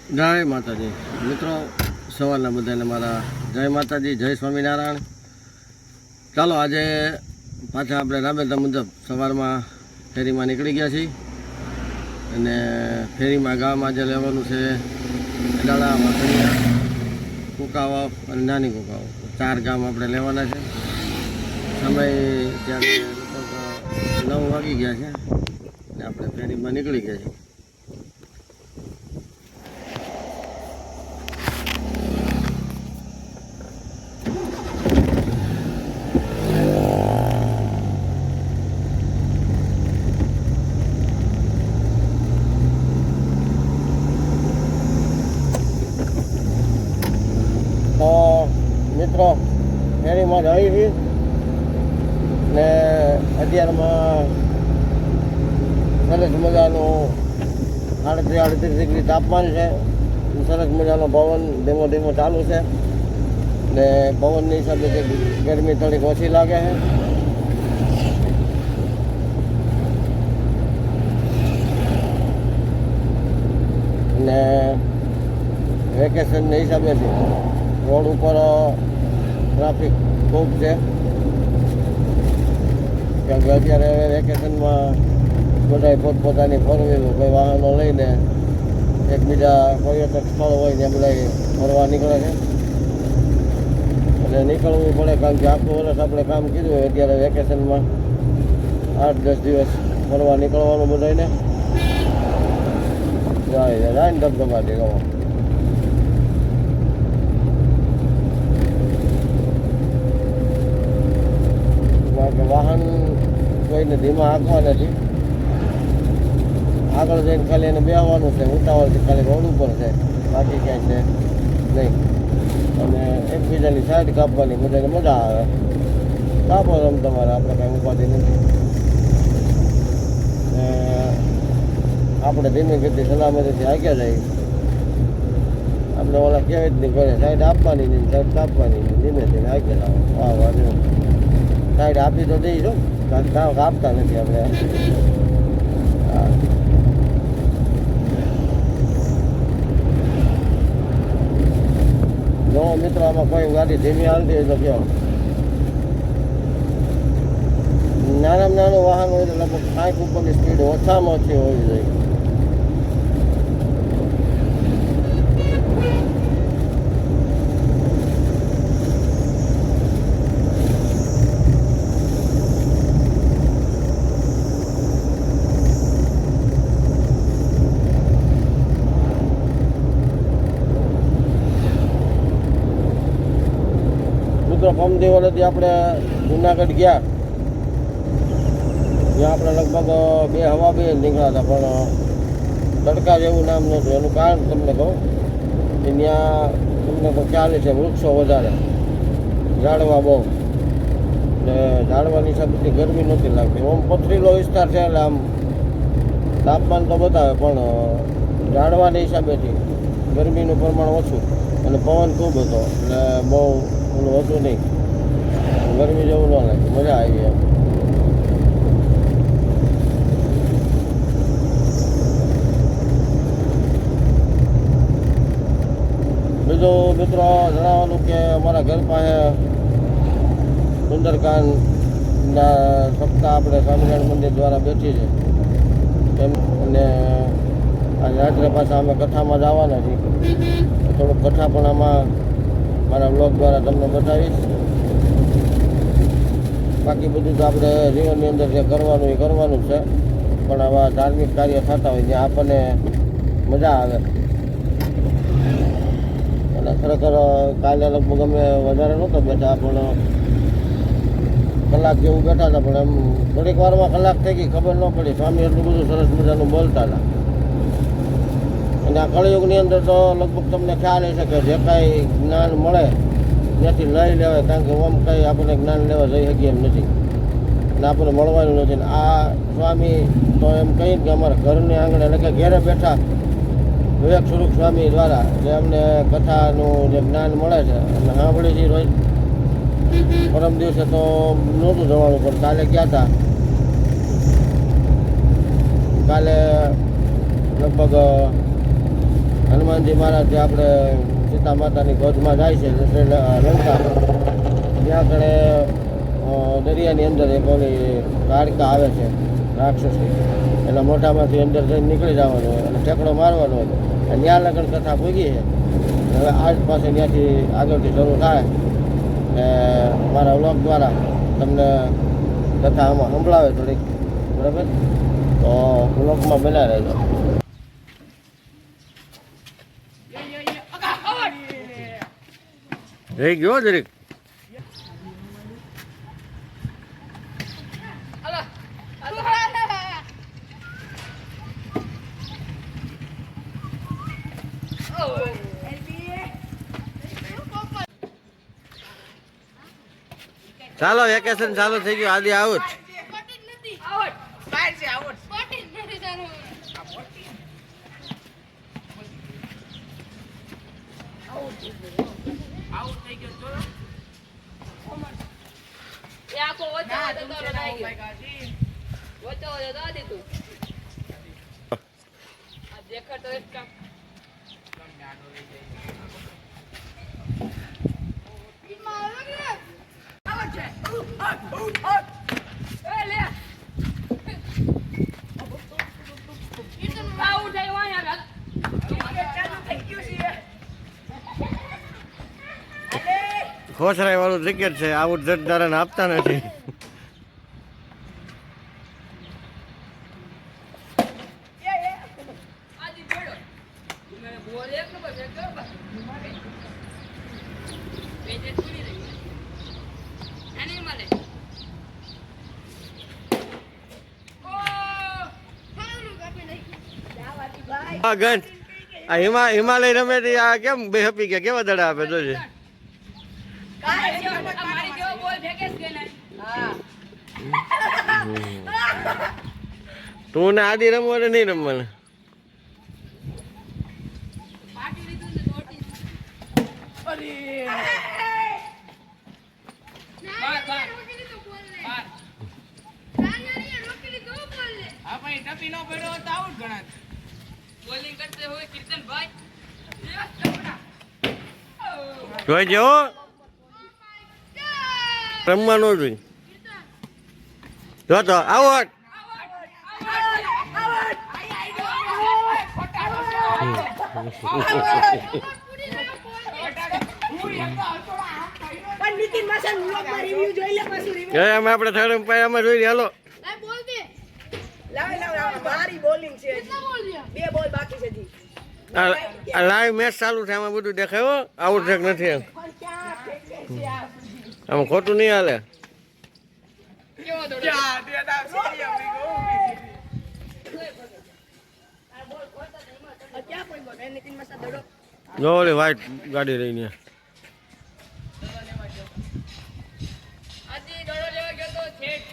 જય માતાજી મિત્રો, સવારના બધાને મારા જય માતાજી, જય સ્વામિનારાયણ. ચાલો આજે પાછા આપણે રાબેતા મુજબ સવારમાં ફેરીમાં નીકળી ગયા છીએ અને ફેરીમાં ગામમાં જે લેવાનું છે ડાળા, વાસણિયા, કુકાવાવ અને નાની કુકાવાવ 4 ગામ આપણે લેવાના છે. સમય ત્યારે લગભગ 9 વાગી ગયા છે અને આપણે ફેરીમાં નીકળી ગયા છીએ. મિત્રો ફેરીમાં જ આવી છે ને અત્યારમાં સરસ મજાનું 38 ડિગ્રી તાપમાન છે. સરસ મજાનો પવન ધીમો ધીમો ચાલુ છે ને પવનની હિસાબે ગરમી થોડીક ઓછી લાગે છે. ને વેકેશનના હિસાબેથી રોડ ઉપર ટ્રાફિક ખૂબ છે, કારણ કે અત્યારે વેકેશનમાં બધા પોતપોતાની ફોર વ્હીલ કોઈ વાહનો લઈને એકબીજા પર્યટક સ્થળ હોય ને બધા ફરવા નીકળે છે. એટલે નીકળવું પડે, કારણ કે આખું વર્ષ આપણે કામ કીધું હોય, અત્યારે વેકેશનમાં 8-10 દિવસ ફરવા નીકળવાનું બધાને જાય ને ધબધબાટી રહો. વાહન કોઈને ધીમા હાંકવા નથી, આગળ જઈને ખાલી એને બેસવાનું છે, ઉતાવળથી ખાલી રોડ ઉપર છે, બાકી ક્યાંય છે નહીં. અને એકબીજાની સાઈડ કાપવાની બધાને મજા આવે. કાપો રમ તમારે, આપણે કાંઈ ઉપાધિ નથી. આપણે ધીમે ગતિ સલામતીથી હાંક્યા જાય. આપણે ઓલા કહેવાય જ નહીં કરે, સાઈડ આપવાની નહીં, સાઈડ કાપવાની નહીં, ધીમે ધીમે હાંક્યા જાવ. વાહ સાઈડ આપી તો દઈ જો, કાપતા નથી આપણે. હા, જો મિત્રો આમાં કોઈ ગાડી ધીમી હાલતી હોય તો કહો. નાનામાં નાનું વાહન હોય તો લગભગ 60 ઉપરની સ્પીડ ઓછામાં ઓછી હોવી જોઈએ. પમદેવળથી આપણે જુનાગઢ ગયા, ત્યાં આપણે લગભગ 2:15 નીકળ્યા હતા, પણ તડકા જેવું નામ નહોતું. એનું કારણ તમને કહું કે ત્યાં તમને ખ્યાલ છે વૃક્ષો વધારે, ઝાડવા બહુ, એટલે ઝાડવાની હિસાબથી ગરમી નહોતી લાગતી. આમ પથરીલો વિસ્તાર છે એટલે આમ તાપમાન તો બતાવે, પણ ઝાડવાના હિસાબેથી ગરમીનું પ્રમાણ ઓછું અને પવન ખૂબ હતો, એટલે બહુ ઓલું હતું નહીં, ગરમી જેવું ન લાગે, મજા આવી એમ. બીજું મિત્રો જણાવવાનું કે અમારા ઘર પાસે સુંદરકાંડના સપ્તાહ આપણે સ્વામિનારાયણ મંદિર દ્વારા બેઠી છે એમ, અને આજે રાત્રે પાછા અમે કથામાં જવાના છીએ. થોડુંક કથા પણ આમાં મારા બ્લોગ દ્વારા તમને બતાવીશ. બાકી બધું તો આપણે જીવનની અંદર જે કરવાનું એ કરવાનું છે, પણ આવા ધાર્મિક કાર્ય થતા હોય જ્યાં આપણને મજા આવે. અને ખરેખર કાલે લગભગ અમે વધારે નહોતા બેઠા, પણ કલાક જેવું બેઠા હતા, પણ એમ થોડીક વારમાં કલાક થઈ ગઈ ખબર ન પડી. સ્વામી એટલું બધું સરસ મજાનું બોલતા હતા. અને આ કળયુગની અંદર તો લગભગ તમને ખ્યાલ હશે કે જે કાંઈ જ્ઞાન મળે ત્યાંથી લઈ લેવાય, કારણ કે ઓમ કંઈ આપણને જ્ઞાન લેવા જઈ શકીએ એમ નથી ને આપણને મળવાનું નથી. ને આ સ્વામી તો એમ કહીએ કે અમારા ઘરની આંગણે એટલે કે ઘેરે બેઠા વિવેક સ્વરૂપ સ્વામી દ્વારા જે અમને કથાનું જે જ્ઞાન મળે છે અને સાંભળી છીએ રોજ. પરમ દિવસે તો નહોતું જવાનું, પણ કાલે ગયા હતા. કાલે લગભગ હનુમાન હનુમાનજી મહારાજ જે આપણે સીતા માતાની ગોદમાં જાય છે લંકા, ત્યાં કણે દરિયાની અંદર એક ઓલી કાળકા આવે છે રાક્ષસી, એના મોઢામાંથી અંદર જઈને નીકળી જવાનું હોય અને ઠેકડો મારવાનો હોય. અને ત્યાં લગન કથા પૂગી છે. હવે આજ પાસે ત્યાંથી આગળથી શરૂ થાય ને મારા વ્લોગ દ્વારા તમને કથા આમાં સંભળાવે થોડીક, બરાબર? તો વ્લોગમાં બના રહેજો. રહી ગયો જરીક. ચાલો વેકેશન ચાલુ થઈ ગયું. આદિ આઉટ. ખોસરાઈ વાળું ક્રિકેટ છે, આઉટ જટદારાને આપતા નથી. હિમાલય રમે આ કેમ બે હપી ગયા, કેવા દડા આપે તો છે. તું ને આદિ રમવો ને નહીં રમવાને. જોઈજો રમવાનું જોઈ જો તો આવો. આપણે થર્ડ એમ્પાયરમાં જોઈ હાલો. લાઈવ મેચ ચાલુ છે, આમાં બધું દેખાય. આઉટ છે નથી, આમાં ખોટું નહીં હાલે. જો ઓલી વ્હાઈટ ગાડી લઈને આજે દડો લેવા ગયો તો છેટ